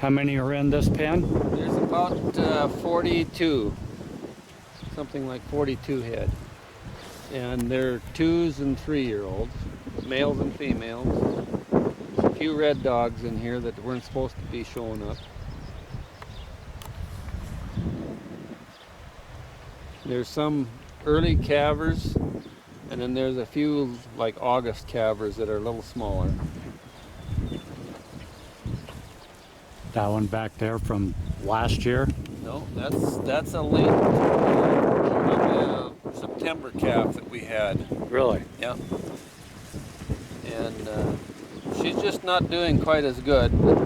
How many are in this pen? There's about 42, something like 42 head. And they're 2s and 3-year-olds, males and females. There's a few red dogs in here that weren't supposed to be showing up. There's some early calvers, and then there's a few like August calvers that are a little smaller. That one back there from last year? No, that's a late September calf that we had. Really? Yeah. And she's just not doing quite as good. But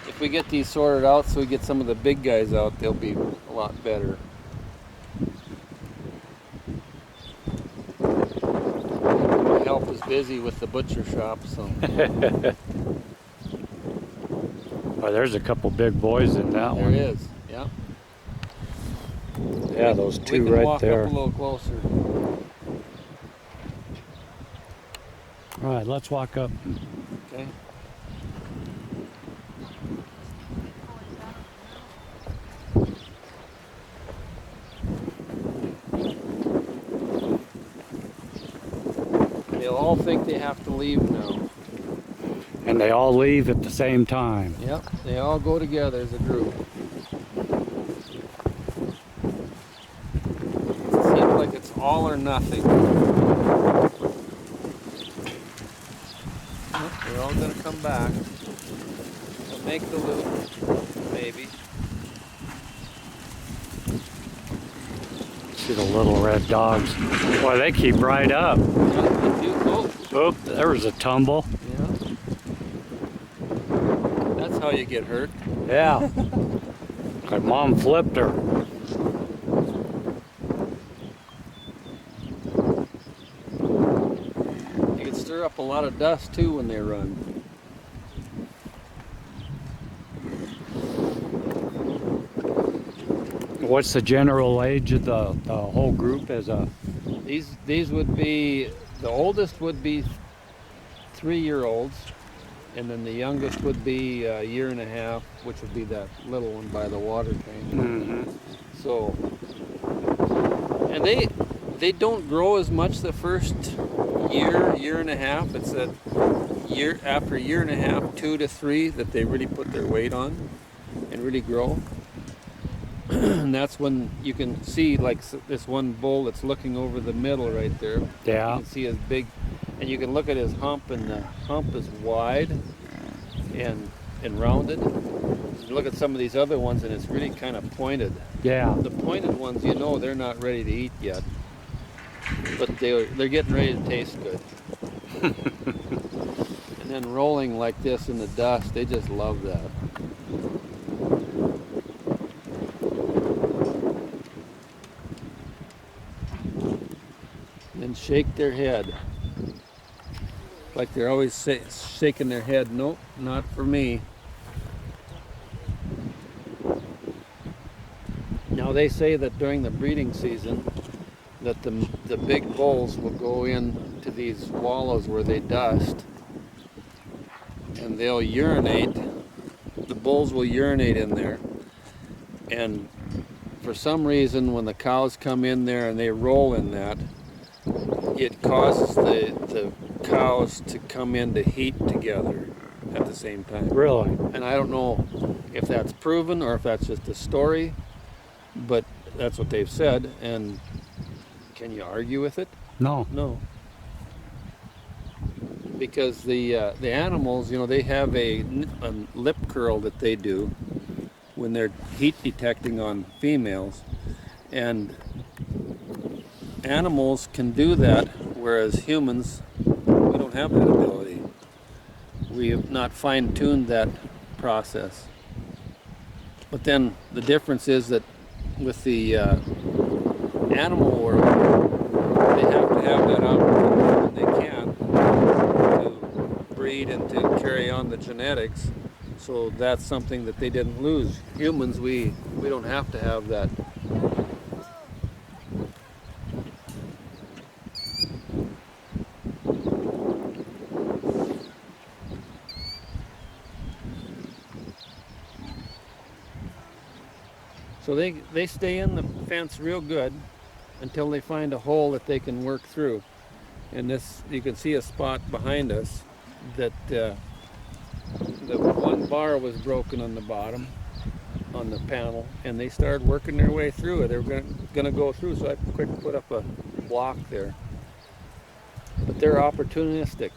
if we get these sorted out so we get some of the big guys out, they'll be a lot better. My help is busy with the butcher shop, so. Oh, there's a couple big boys in that one. There is, yeah. Yeah, those two we can right walk there. Up a little closer. All right, let's walk up. Okay. They'll all think they have to leave now. And they all leave at the same time. Yep, they all go together as a group. It seems like it's all or nothing. Yep, they're all going to come back. They'll make the loop, maybe. See the little red dogs. Boy, they keep right up. Yeah, they do. Oh, there was a tumble. Yeah. That's how you get hurt. Yeah. My mom flipped her. You can stir up a lot of dust too when they run. What's the general age of the whole group? As a These would be, the oldest would be 3-year-olds, and then the youngest would be a 1.5 years, which would be that little one by the water tank. Mm-hmm. So, and they don't grow as much the first year and a half. It's that year after 1.5 years, 2 to 3, that they really put their weight on and really grow. And that's when you can see, like this one bull that's looking over the middle right there. Yeah. You can see his big, and you can look at his hump, and the hump is wide and rounded. You look at some of these other ones, and it's really kind of pointed. Yeah. The pointed ones, you know, they're not ready to eat yet, but they're getting ready to taste good. And then rolling like this in the dust, they just love that. And shake their head. Like they're always shaking their head. Nope, not for me. Now they say that during the breeding season that the big bulls will go into these wallows where they dust and they'll urinate. The bulls will urinate in there, and for some reason when the cows come in there and they roll in that, it causes the cows to come into heat together at the same time. Really? And I don't know if that's proven or if that's just a story, but that's what they've said. And can you argue with it? No. No. Because the animals, you know, they have a lip curl that they do when they're heat detecting on females, and animals can do that, whereas humans, we don't have that ability. We have not fine-tuned that process. But then the difference is that with the animal world, they have to have that opportunity when they can to breed and to carry on the genetics. So that's something that they didn't lose. Humans, we don't have to have that. So they stay in the fence real good until they find a hole that they can work through. And this, you can see a spot behind us that the one bar was broken on the bottom, on the panel, and they started working their way through it. They were going to go through, so I quick put up a block there. But they're opportunistic.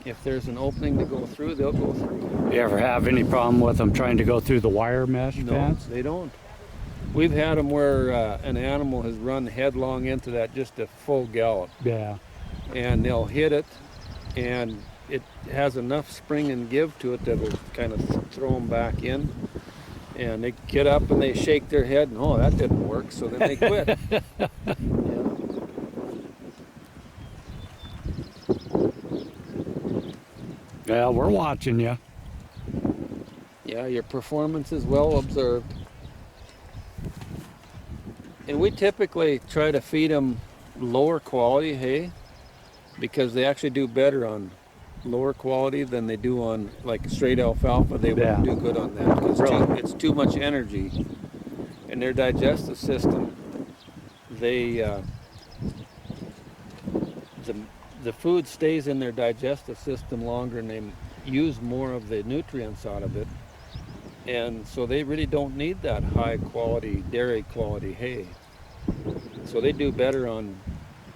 If there's an opening to go through, they'll go through. You ever have any problem with them trying to go through the wire mesh No, fence? they don't. We've had them where an animal has run headlong into that, just a full gallop. Yeah. And they'll hit it, and it has enough spring and give to it that it'll kind of throw them back in. And they get up and they shake their head, and oh, that didn't work, so then they quit. Yeah, we're watching you. Yeah, your performance is well observed. And we typically try to feed them lower quality hay because they actually do better on lower quality than they do on like straight alfalfa. They wouldn't do good on that because it's too much energy. And their digestive system, the food stays in their digestive system longer and they use more of the nutrients out of it. And so they really don't need that high quality, dairy quality hay. So they do better on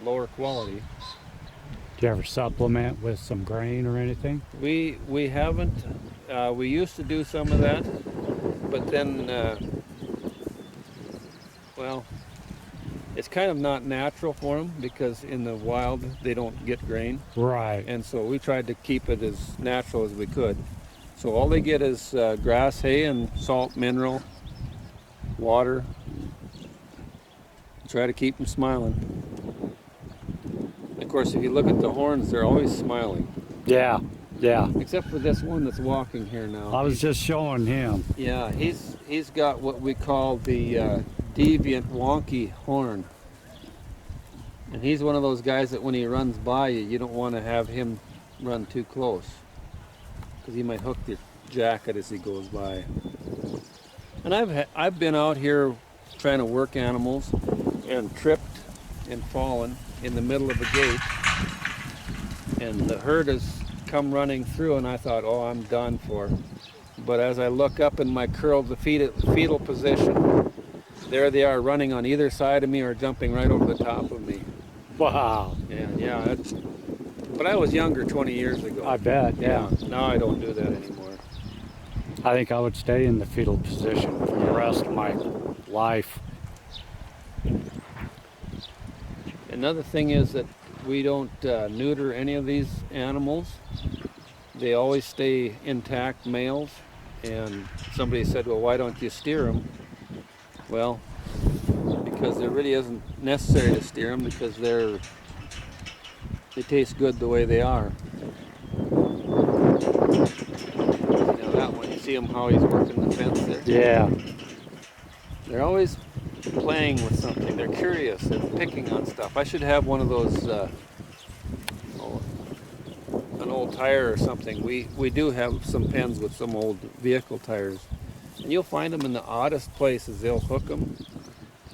lower quality. Do you ever supplement with some grain or anything? We haven't. We used to do some of that, but then, well, it's kind of not natural for them because in the wild they don't get grain. Right. And so we tried to keep it as natural as we could. So all they get is grass, hay, and salt, mineral, water. Try to keep them smiling. Of course, if you look at the horns, they're always smiling. Yeah, yeah. Except for this one that's walking here now. I was just showing him. Yeah, he's got what we call the deviant wonky horn. And he's one of those guys that when he runs by you, you don't want to have him run too close because he might hook your jacket as he goes by. And I've been out here trying to work animals and tripped and fallen in the middle of a gate, and the herd has come running through, and I thought, oh, I'm done for. But as I look up in my curled fetal position, there they are running on either side of me or jumping right over the top of me. Wow. And yeah, but I was younger 20 years ago. I bet, yeah. Now I don't do that anymore. I think I would stay in the fetal position for the rest of my life. Another thing is that we don't neuter any of these animals. They always stay intact males. And somebody said, well, why don't you steer them? Well, because it really isn't necessary to steer them because they taste good the way they are. Now that one, you see him how he's working the fence there? Yeah. They're always playing with something. They're curious. They're picking on stuff. I should have one of those, an old tire or something. We do have some pens with some old vehicle tires. And you'll find them in the oddest places. They'll hook them,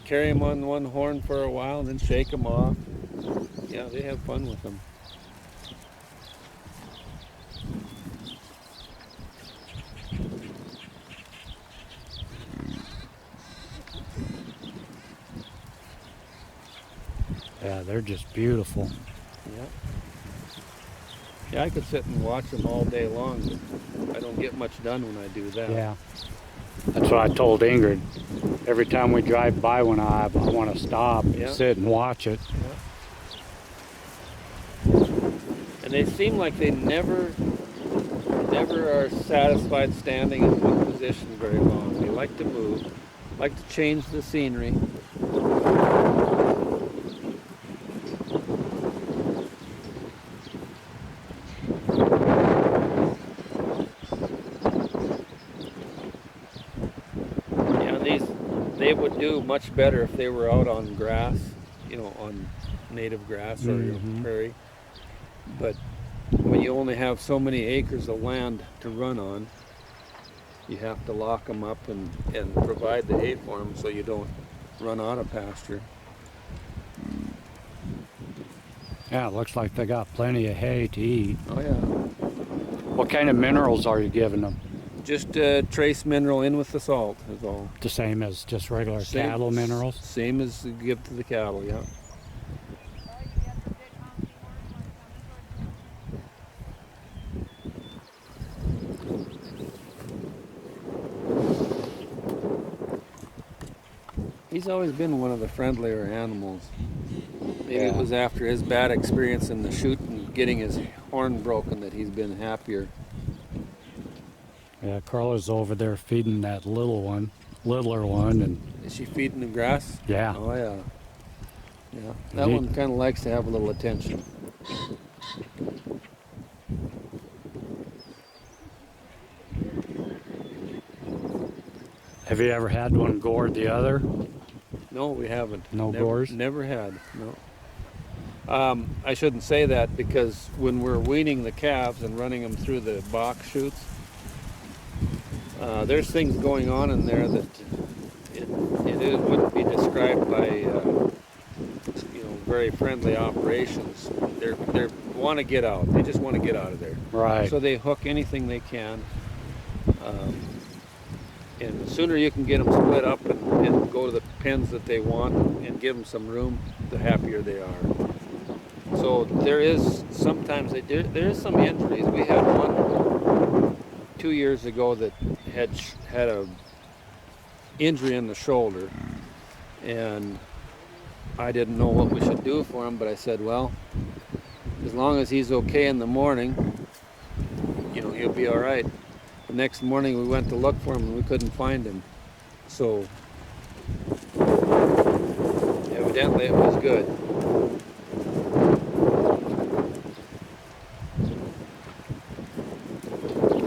carry them on one horn for a while, and then shake them off. Yeah, they have fun with them. Yeah, they're just beautiful. Yeah. Yeah, I could sit and watch them all day long, but I don't get much done when I do that. Yeah. That's what I told Ingrid. Every time we drive by one, I want to stop, sit and watch it. Yeah. And they seem like they never are satisfied standing in one position very long. They like to move, like to change the scenery. They would do much better if they were out on grass, on native grass or prairie. But when you only have so many acres of land to run on, You have to lock them up and provide the hay for them so you don't run out of pasture. Yeah, it looks like they got plenty of hay to eat. Oh yeah. What kind of minerals are you giving them? Just trace mineral in with the salt is all. The same as just regular cattle minerals? Same as you give to the cattle, yeah. He's always been one of the friendlier animals. Maybe it was after his bad experience in the chute and getting his horn broken that he's been happier. Yeah, Carla's over there feeding that littler one, and Is she feeding the grass? yeah. Oh yeah. Yeah. That one kind of likes to have a little attention. Have you ever had one gored the other? No, we haven't. No never, gores? Never had. No. I shouldn't say that because when we're weaning the calves and running them through the box chutes, there's things going on in there that it wouldn't be described by very friendly operations. They want to get out. They just want to get out of there. Right. So they hook anything they can. And the sooner you can get them split up and go to the pens that they want and give them some room, the happier they are. So there is sometimes there is some injuries. We had one 2 years ago that had a injury in the shoulder, and I didn't know what we should do for him, but I said, well, as long as he's okay in the morning, he'll be all right. The next morning we went to look for him and we couldn't find him. So evidently it was good.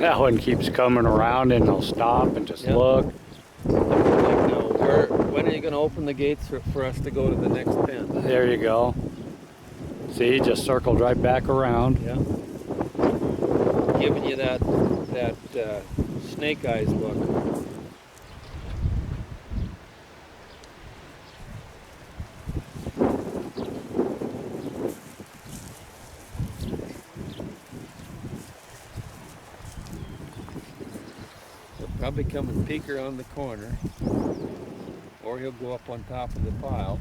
That one keeps coming around and they'll stop and just look. Like now, when are you going to open the gates for us to go to the next pen? There you go. See, he just circled right back around. Yeah. Giving you that snake eyes look. He'll probably come and peek around the corner, or he'll go up on top of the pile.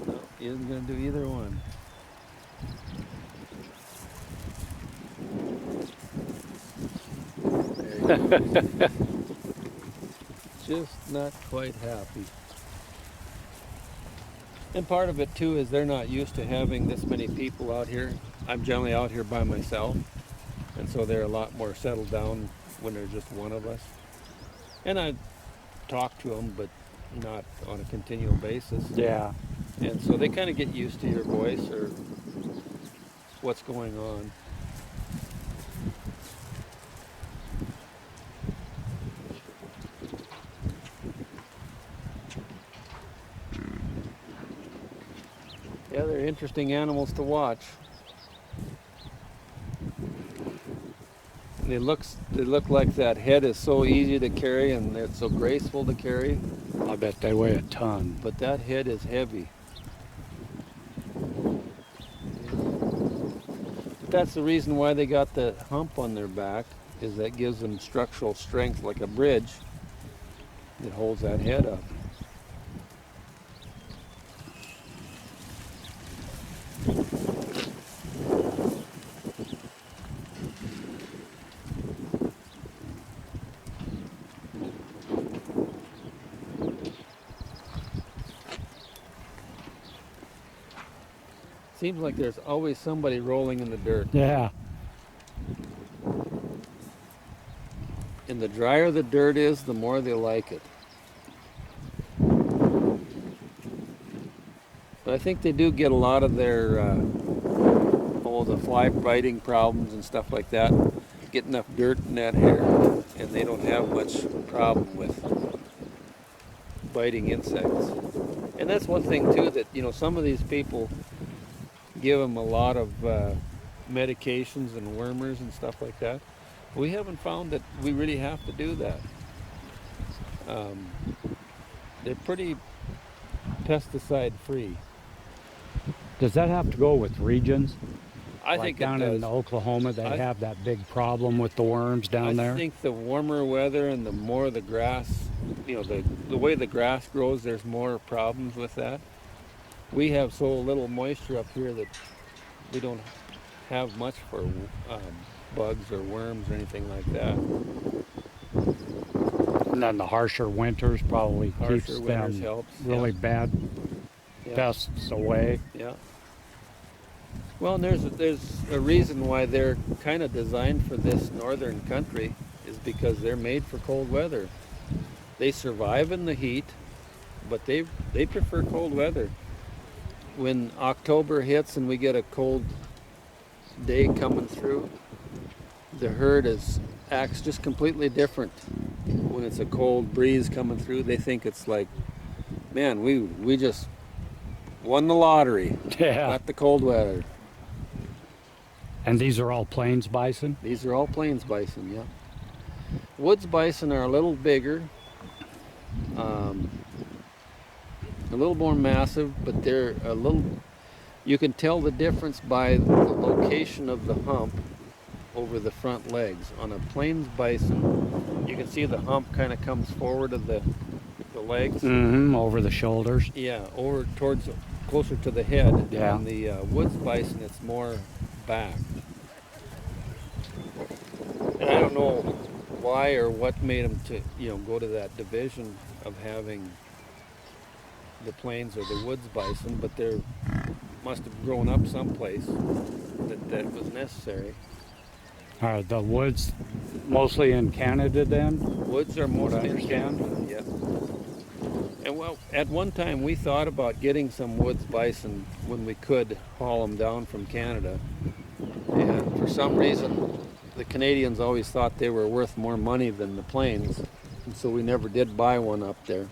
No, he isn't going to do either one. Just not quite happy. And part of it too is they're not used to having this many people out here. I'm generally out here by myself, and so they're a lot more settled down when there's just one of us. And I talk to them, but not on a continual basis. Yeah. And so they kind of get used to your voice or what's going on. Yeah, they're interesting animals to watch. They look like that head is so easy to carry and it's so graceful to carry. I bet they weigh a ton. But that head is heavy. That's the reason why they got the hump on their back, is that gives them structural strength like a bridge that holds that head up. Seems like there's always somebody rolling in the dirt. Yeah. And the drier the dirt is, the more they like it. But I think they do get a lot of their, the fly biting problems and stuff like that. Get enough dirt in that hair, and they don't have much problem with biting insects. And that's one thing too, that some of these people give them a lot of medications and wormers and stuff like that. We haven't found that we really have to do that. They're pretty pesticide free. Does that have to go with regions? I Like think down it does. in Oklahoma, they have that big problem with the worms down there. I think the warmer weather and the more the grass, the way the grass grows, there's more problems with that. We have so little moisture up here that we don't have much for bugs or worms or anything like that. And then the harsher winters probably keeps them helps, really bad pests away. Yeah. Well, and there's a reason why they're kind of designed for this northern country, is because they're made for cold weather. They survive in the heat, but they prefer cold weather. When October hits and we get a cold day coming through, the herd acts just completely different. When it's a cold breeze coming through, they think it's like, man, we just won the lottery. Yeah. Got the cold weather. And these are all plains bison? These are all plains bison, yeah. Woods bison are a little bigger, a little more massive, but they're a little, you can tell the difference by the location of the hump over the front legs. On a plains bison, you can see the hump kind of comes forward of the legs. Mm-hmm, over the shoulders. Yeah, over towards, closer to the head. Yeah. On the woods bison, it's more back. And I don't know why or what made them to, go to that division of having the plains or the woods bison, but they must have grown up someplace that was necessary. Are the woods mostly in Canada then? Woods are mostly in Canada, yeah. And well, at one time we thought about getting some woods bison when we could haul them down from Canada. And for some reason, the Canadians always thought they were worth more money than the plains. And so we never did buy one up there.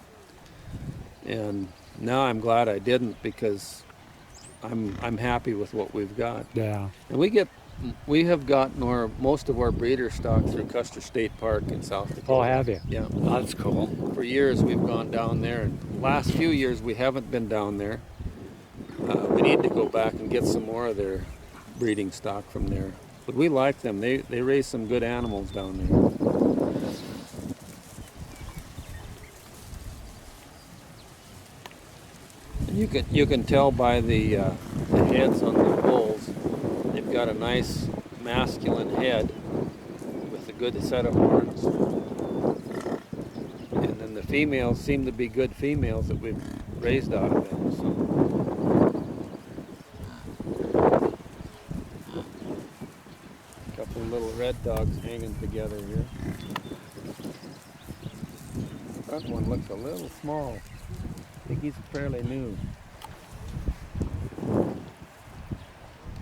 And now I'm glad I didn't, because I'm happy with what we've got. Yeah. And we have gotten most of our breeder stock through Custer State Park in South Dakota. Oh, have you? Yeah. Oh, that's cool. For years we've gone down there, and last few years we haven't been down there. We need to go back and get some more of their breeding stock from there. But we like them. They raise some good animals down there. And you can tell by the heads on the bulls. They've got a nice masculine head with a good set of horns. And then the females seem to be good females that we've raised out of them. So. A couple of little red dogs hanging together here. That one looks a little small. I think he's fairly new.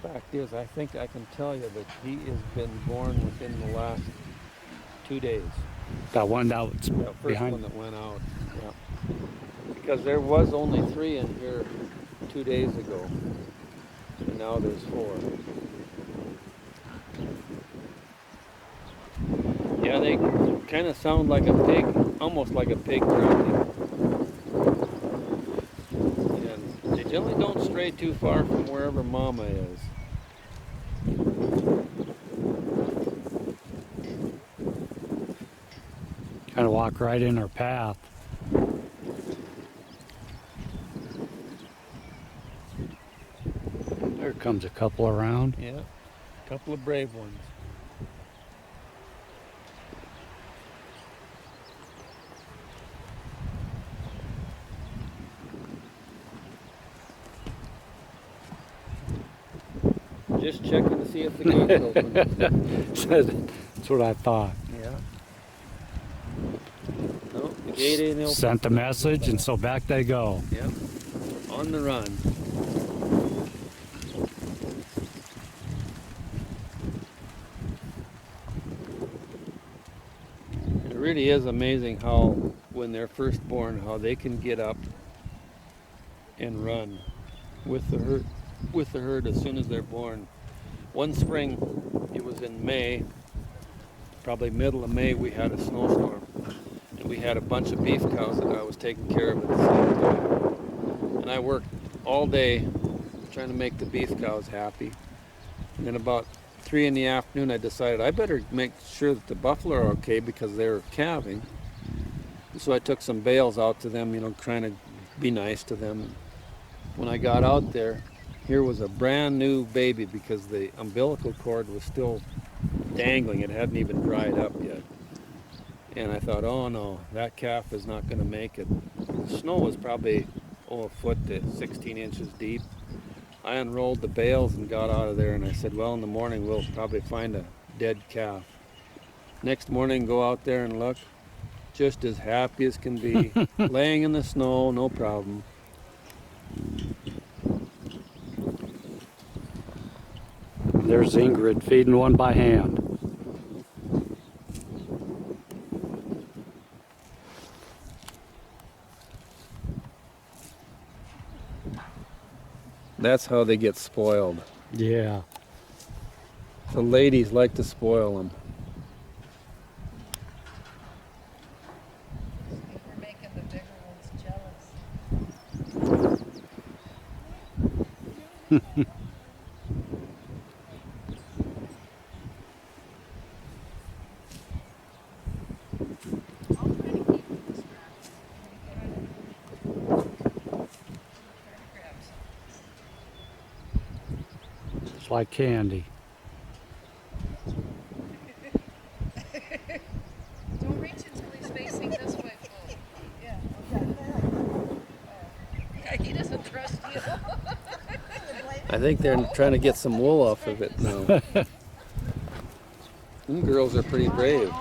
Fact is, I think I can tell you that he has been born within the last 2 days. That one that's That first behind. one that went out. Yeah. Because there was only 3 in here 2 days ago, and now there's 4. Yeah, they kind of sound like a pig, almost like a pig grunting. And they generally don't stray too far from wherever mama is. Kind of walk right in her path. There comes a couple around. Yeah, a couple of brave ones. Just checking to see if the gate's open. That's what I thought. Yeah. No, the gate ain't open. Sent the message, and so back they go. Yep. On the run. It really is amazing how, when they're first born, how they can get up and run with the herd as soon as they're born. One spring, it was in May, probably middle of May, we had a snowstorm. And we had a bunch of beef cows that I was taking care of at the same time. And I worked all day trying to make the beef cows happy. And then about 3 in the afternoon, I decided I better make sure that the buffalo are okay because they were calving. And so I took some bales out to them, you know, trying to be nice to them. When I got out there, here was a brand new baby because the umbilical cord was still dangling. It hadn't even dried up yet. And I thought, oh no, that calf is not going to make it. The snow was probably, a foot to 16 inches deep. I unrolled the bales and got out of there, and I said, well, in the morning we'll probably find a dead calf. Next morning, go out there and look, just as happy as can be, laying in the snow, no problem. There's Ingrid feeding one by hand. That's how they get spoiled. Yeah. The ladies like to spoil them. We're making the bigger ones jealous. It's like candy. Don't reach until he's facing this way, Phil. Yeah. Yeah, he doesn't trust you. I think they're trying to get some wool off of it now. Them girls are pretty brave.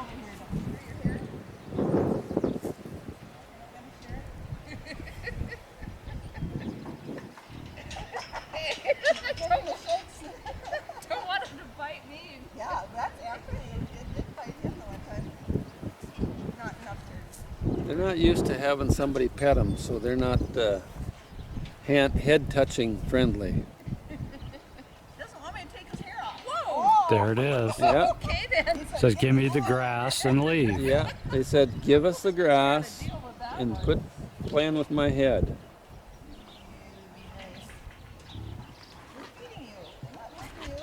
Don't want him to bite me. Yeah, that's actually, it did bite him the one time. Not enough to. They're not used to having somebody pet them, so they're not head-touching friendly. Doesn't want me to take his hair off. Whoa! There it is. Yeah, Okay then. Says, give me the grass and leave. yeah. They said, give us the grass Deal with that and one. quit playing with my head. We're feeding you. We're not hurting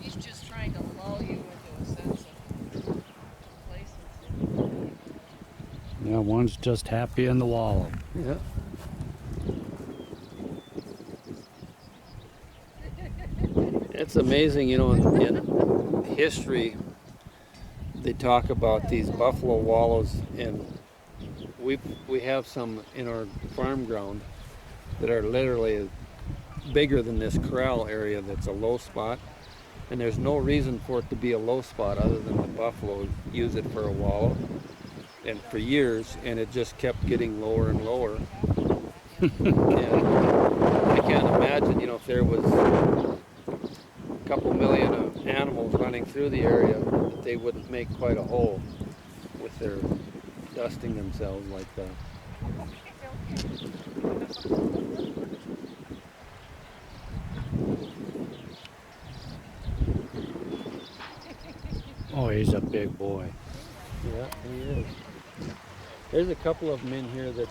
you. She's just trying to lull you into a sense of complacency. Yeah, one's just happy in the wallow. Yeah. It's amazing, you know, in history, they talk about these buffalo wallows, and we have some in our farm ground that are literally bigger than this corral area that's a low spot, and there's no reason for it to be a low spot other than the buffalo use it for a wallow, and for years, and it just kept getting lower and lower. And I can't imagine, you know, if there was a couple million of animals running through the area, that they wouldn't make quite a hole with their dusting themselves like that. Oh, he's a big boy. Yeah, he is. There's a couple of them in here that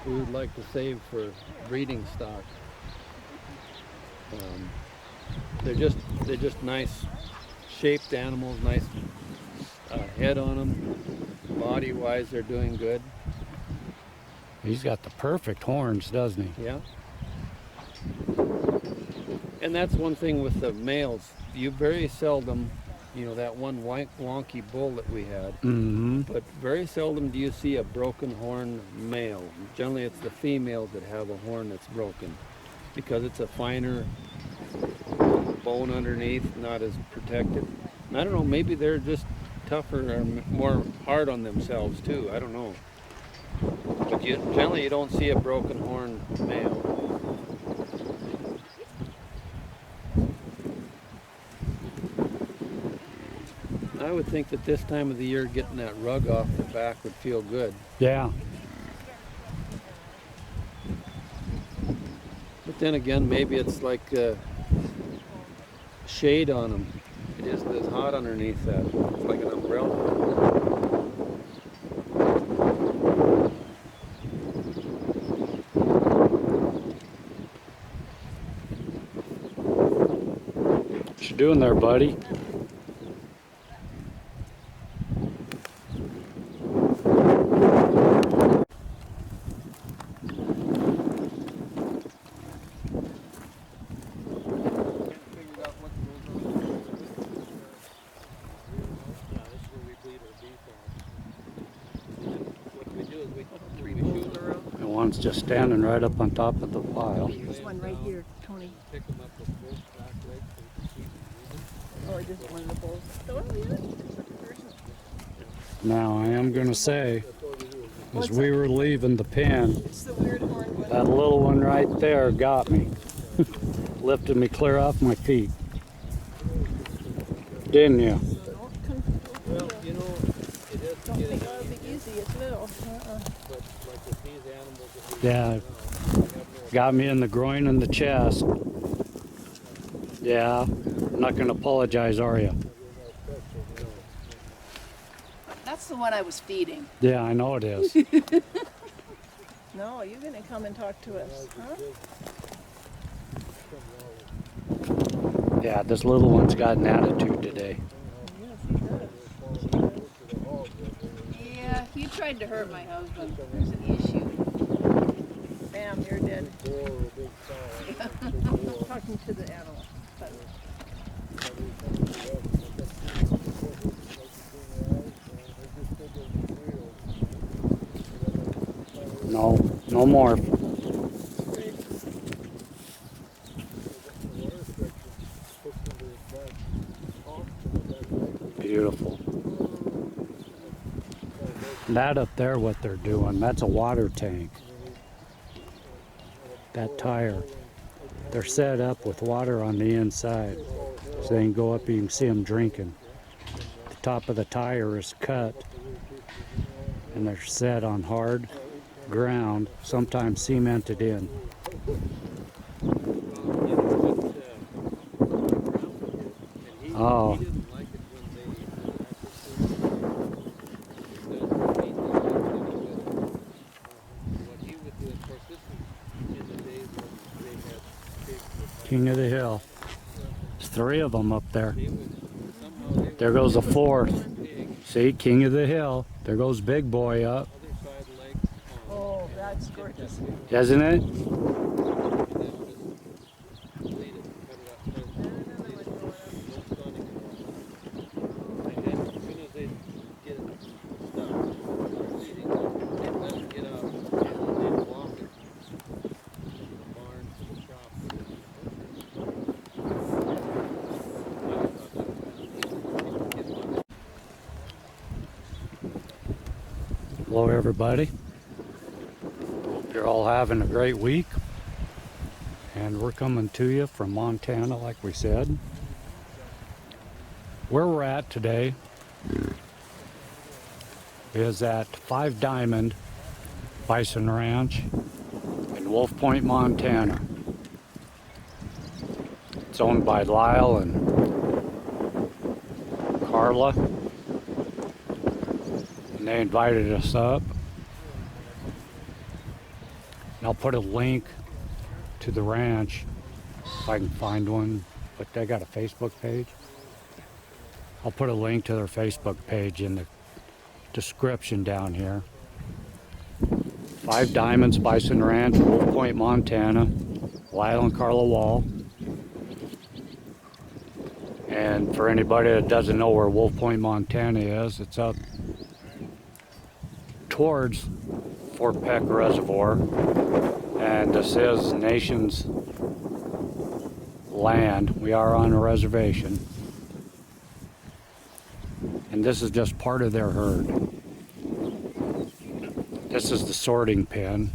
we would like to save for breeding stock. They're just nice shaped animals, nice head on them. Body-wise, they're doing good. He's got the perfect horns, doesn't he? Yeah. And that's one thing with the males. You very seldom, you know, that one wonky bull that we had, Mm-hmm. but very seldom do you see a broken horn male. Generally, it's the females that have a horn that's broken because it's a finer bone underneath, not as protected. And I don't know, maybe they're just tougher or more hard on themselves too. I don't know. But generally, you don't see a broken horn male. I would think that this time of the year, getting that rug off the back would feel good. Yeah. But then again, maybe it's like shade on them. It isn't as hot underneath that. It's like an umbrella. What you doing there, buddy? The one's just standing right up on top of the pile. There's one right here, Tony. Or just one of the bowls. Oh, yeah. Now, I am going to say, as we were leaving the pen, It's the weird horn one. that little one right there got me. Lifted me clear off my feet. Didn't you? Well, you know, it is Don't think it'll be easy. It's little. but like with these animals, if Yeah. Got me in the groin and the chest. Yeah. Not going to apologize, are you? That's the one I was feeding. Yeah, I know it is. No, you're gonna come and talk to us, huh? Yeah, this little one's got an attitude today. Yes, he does. Yeah, he tried to hurt my husband. There's an issue. Bam, you're dead. Talking to the animal. No, no more. Beautiful. That up there, what they're doing, that's a water tank. That tire. They're set up with water on the inside. So they can go up, you can see them drinking. The top of the tire is cut. And they're set on hard ground, sometimes cemented in. Oh. King of the hill. There's 3 of them up there. There goes the 4th. See, king of the hill. There goes big boy up. Oh, that's gorgeous. Isn't it? Hello everybody. Hope you're all having a great week. And we're coming to you from Montana, like we said. Where we're at today is at Five Diamond Bison Ranch in Wolf Point, Montana. It's owned by Lyle and Carla. And they invited us up. And I'll put a link to the ranch if I can find one, but they got a Facebook page. I'll put a link to their Facebook page in the description down here. Five Diamonds Bison Ranch, Wolf Point, Montana. Lyle and Carla Wall. And for anybody that doesn't know where Wolf Point, Montana is, it's up towards Fort Peck Reservoir. And this is Nation's land. We are on a reservation. And this is just part of their herd. This is the sorting pen.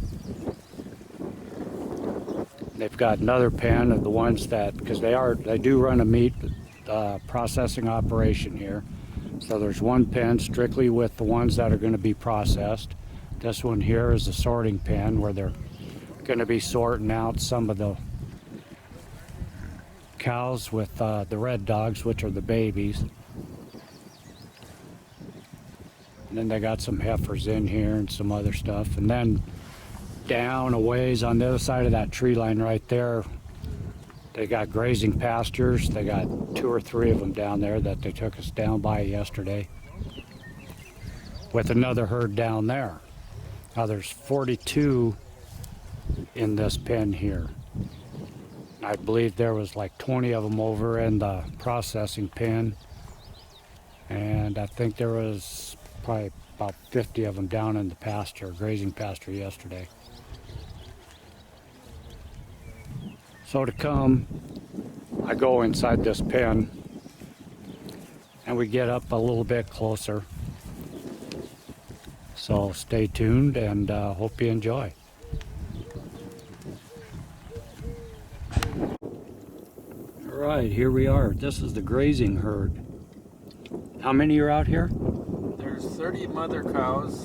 They've got another pen of the ones that, because they do run a meat processing operation here. So there's one pen strictly with the ones that are going to be processed. This one here is the sorting pen where they're going to be sorting out some of the cows with the red dogs, which are the babies. And then they got some heifers in here and some other stuff. And then down a ways on the other side of that tree line right there, they got grazing pastures. They got 2 or 3 of them down there that they took us down by yesterday, with another herd down there. Now there's 42 in this pen here. I believe there was like 20 of them over in the processing pen, and I think there was probably about 50 of them down in the pasture, grazing pasture yesterday. So to come, I go inside this pen and we get up a little bit closer. So stay tuned and hope you enjoy. All right, here we are. This is the grazing herd. How many are out here? There's 30 mother cows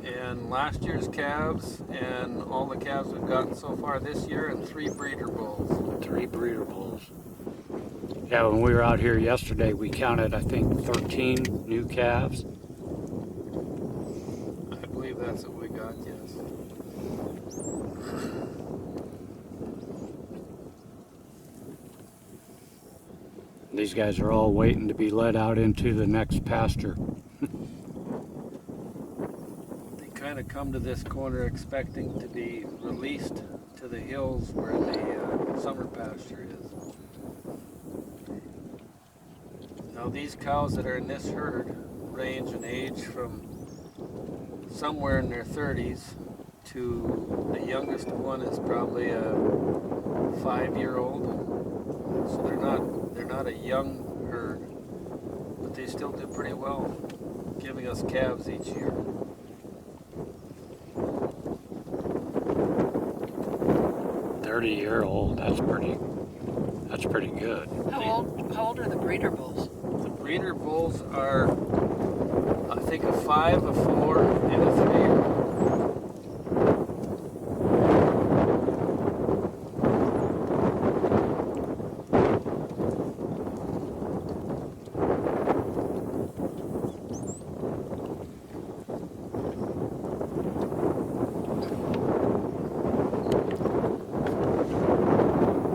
and last year's calves and all the calves we've gotten so far this year, and 3 breeder bulls. 3 breeder bulls. Yeah, when we were out here yesterday, we counted, I think, 13 new calves. I believe that's what we got, yes. These guys are all waiting to be let out into the next pasture. They kind of come to this corner expecting to be released to the hills where the summer pasture is. Now these cows that are in this herd range in age from somewhere in their 30s to the youngest one is probably a 5-year-old. So they're not a young herd, but they still do pretty well, giving us calves each year. "30-year-old, that's pretty good." How old are the breeder bulls? The breeder bulls are, I think, a 5, a 4, and a 3-year-old.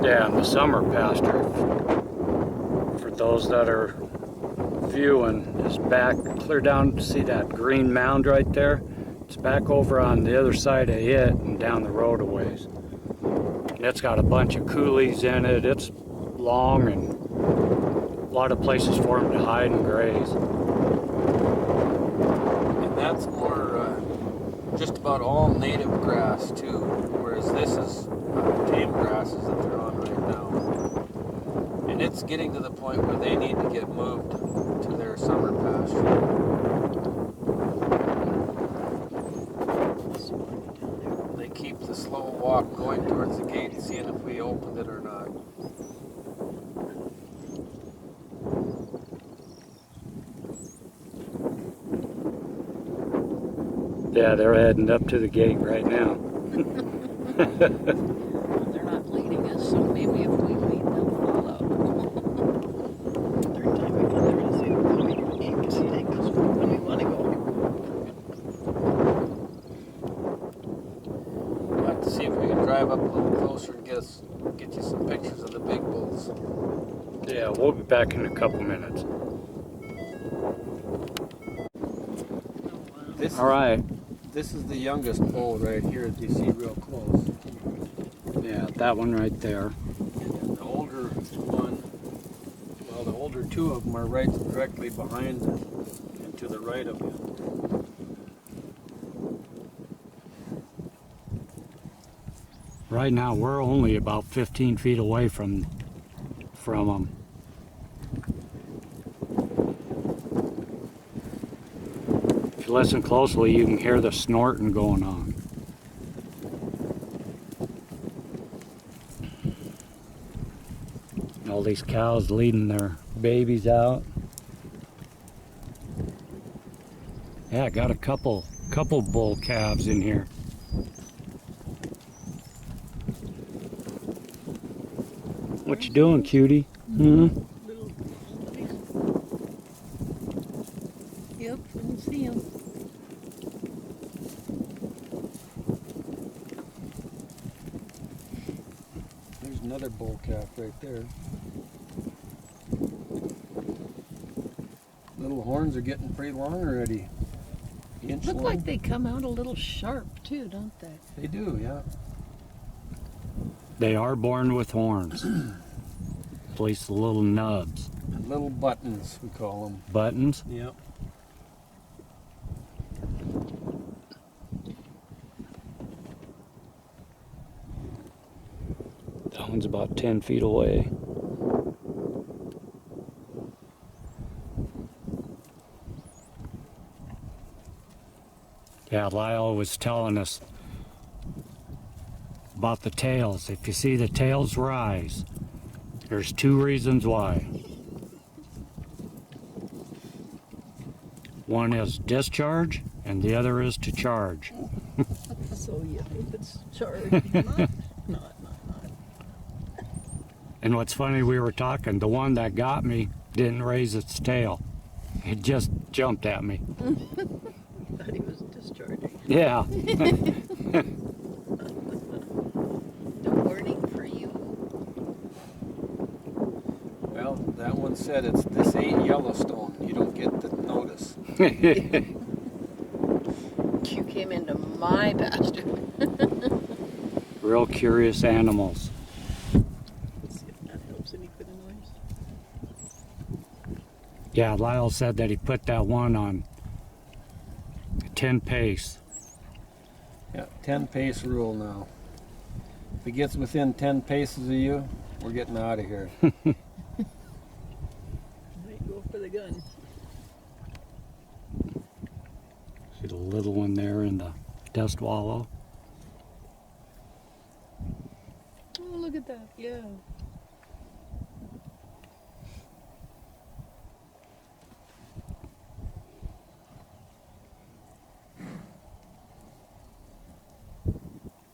Yeah, and the summer pasture, for those that are viewing, is back clear down. See that green mound right there? It's back over on the other side of it and down the road a ways. And it's got a bunch of coulees in it. It's long and a lot of places for them to hide and graze. And that's more just about all native grass too, whereas this is tame grasses that they're on right now. And it's getting to the point where they need to get moved to their summer pasture. They keep the slow walk going towards the gate, seeing if we opened it or not. Yeah, they're heading up to the gate right now. They're not leading us, so maybe if we lead, they'll follow. Every time we come there and say, "Come here, you can see they goes when we want to go." We'll have to see if we can drive up a little closer and get you some pictures of the big bulls. Yeah, we'll be back in a couple minutes. All right. This is the youngest bull right here that you see real close. Yeah, that one right there. And the older one, well, the older 2 of them are right directly behind and to the right of him. Right now, we're only about 15 feet away from them. If you listen closely, you can hear the snorting going on. All these cows leading their babies out. Yeah, I got a couple bull calves in here. What you doing, cutie? Hmm? Little puppies. Yep, I can see them. There's another bull calf right there. Little horns are getting pretty long already. Inch Look long. like they come out a little sharp too, don't they? They do, yeah. They are born with horns. At least the little nubs. And little buttons, we call them. Buttons. Yep. That one's about 10 feet away. Yeah, Lyle was telling us about the tails. If you see the tails rise, there's 2 reasons why. One is discharge, and the other is to charge. So yeah, if it's charged, not. And what's funny, we were talking, the one that got me didn't raise its tail. It just jumped at me. Thought he was discharging. Yeah. The warning for you. Well, that one said this ain't Yellowstone. You don't get the notice. You came into my pasture. Real curious animals. Let's see if that helps any bit of noise. Yeah, Lyle said that he put that one on 10 pace. Yeah, 10 pace rule now. If it gets within 10 paces of you, we're getting out of here. Might go for the gun. See the little one there in the dust wallow? Oh, look at that. Yeah.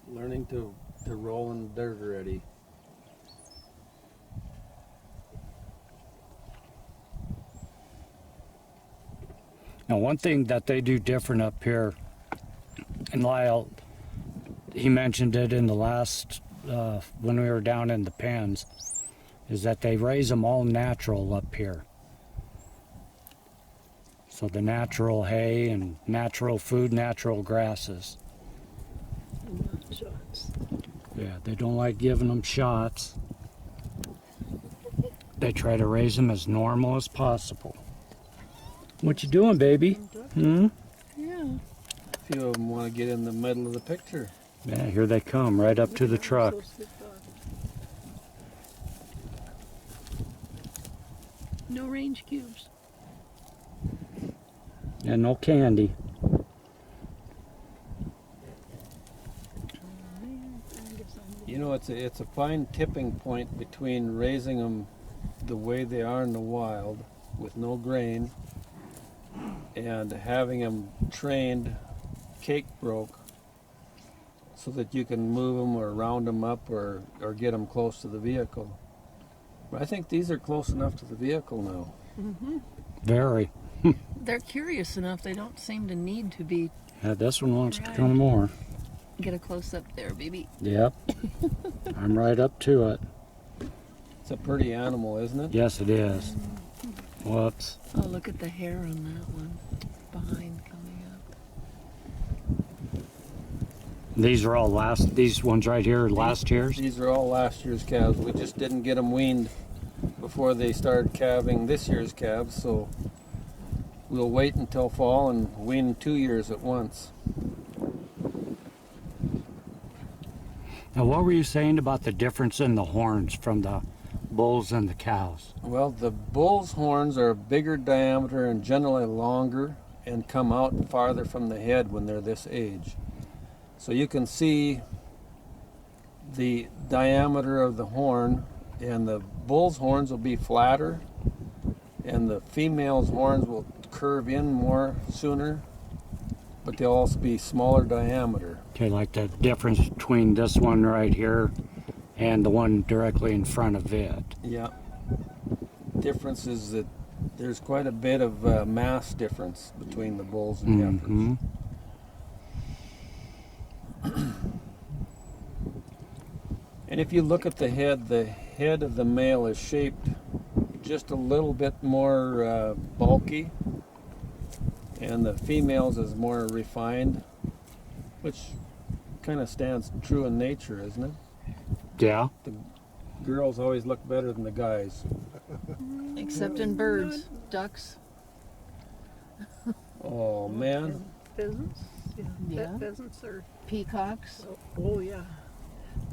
Learning to roll in the dirt already. Now, one thing that they do different up here, and Lyle, he mentioned it in the last, when we were down in the pens, is that they raise them all natural up here. So the natural hay and natural food, natural grasses. Not shots. Yeah, they don't like giving them shots. They try to raise them as normal as possible. What you doing, baby? Hmm? Yeah. A few of them want to get in the middle of the picture. Yeah, here they come, right up to the truck. So slipped off. No range cubes. And no candy. You know, it's a fine tipping point between raising them the way they are in the wild, with no grain, and having them trained cake broke so that you can move them or round them up or get them close to the vehicle. But I think these are close enough to the vehicle now. Mm-hmm. Very. They're curious enough. They don't seem to need to be. Yeah, this one wants to Right. come more. Get a close up there, baby. Yep. I'm right up to it. It's a pretty animal, isn't it? Yes, it is. Whoops. Oh, look at the hair on that one behind coming up. These are all these ones right here, last year's? These are all last year's calves. We just didn't get them weaned before they started calving this year's calves, so we'll wait until fall and wean 2 years at once. Now, what were you saying about the difference in the horns from the bulls and the cows? Well, the bull's horns are a bigger diameter and generally longer and come out farther from the head when they're this age. So you can see the diameter of the horn, and the bull's horns will be flatter and the female's horns will curve in more sooner, but they'll also be smaller diameter. Okay, like the difference between this one right here and the one directly in front of it. Yeah. difference is that there's quite a bit of mass difference between the bulls and heifers. Mm-hmm. And if you look at the head of the male is shaped just a little bit more bulky, and the female's is more refined, which kind of stands true in nature, isn't it? Yeah. The girls always look better than the guys. Except in birds, ducks. Oh man. And pheasants? Yeah. Pheasants are. Peacocks. Oh, yeah.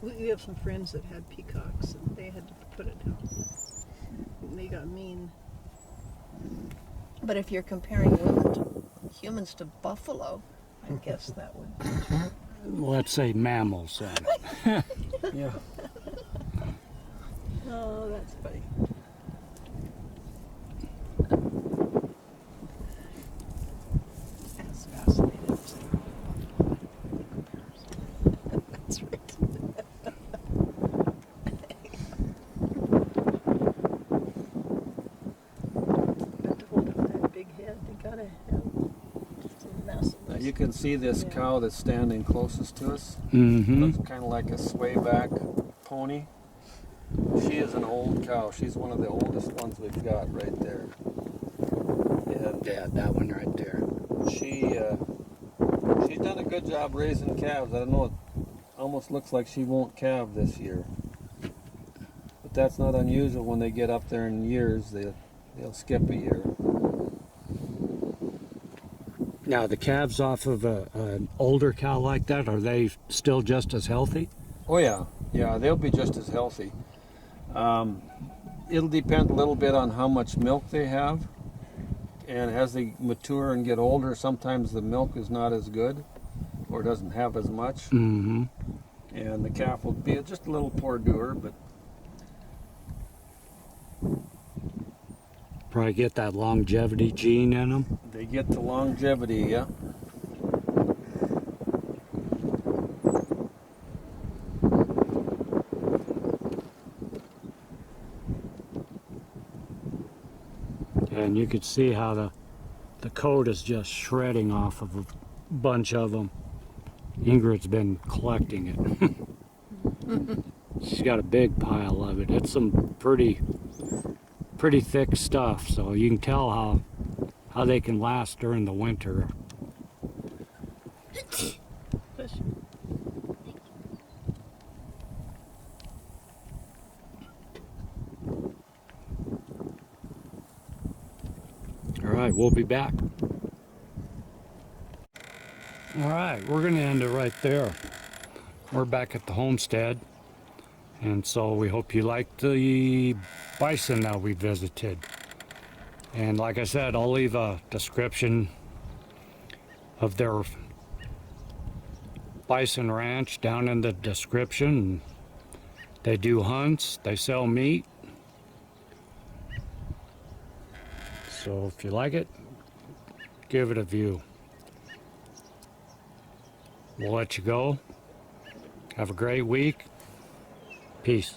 We have some friends that had peacocks and they had to put it down. And they got mean. But if you're comparing humans to buffalo, I guess that would. Let's say mammals then. Yeah. Oh, that's funny. That's fascinating. That's right. But to hold up that big head, they gotta have just a massive. Now you can see this cow that's standing closest to us. Mm-hmm. Looks kind of like a swayback pony. She is an old cow. She's one of the oldest ones we've got right there. And Yeah, that one right there. she's done a good job raising calves. I don't know, it almost looks like she won't calve this year. But that's not unusual when they get up there in years. They'll skip a year. Now, the calves off of an older cow like that, are they still just as healthy? Oh yeah, yeah, they'll be just as healthy. It'll depend a little bit on how much milk they have. And as they mature and get older, sometimes the milk is not as good or doesn't have as much. Mm-hmm. And the calf will be just a little poor doer, but Probably get that longevity gene in them. they get the longevity, yeah. And you could see how the coat is just shredding off of a bunch of them. Ingrid's been collecting it. She's got a big pile of it. It's some pretty thick stuff, so you can tell how they can last during the winter. All right, we'll be back. All right, we're going to end it right there. We're back at the homestead, and so we hope you liked the bison that we visited. And like I said, I'll leave a description of their bison ranch down in the description. They do hunts, they sell meat. So if you like it, give it a view. We'll let you go. Have a great week. Peace.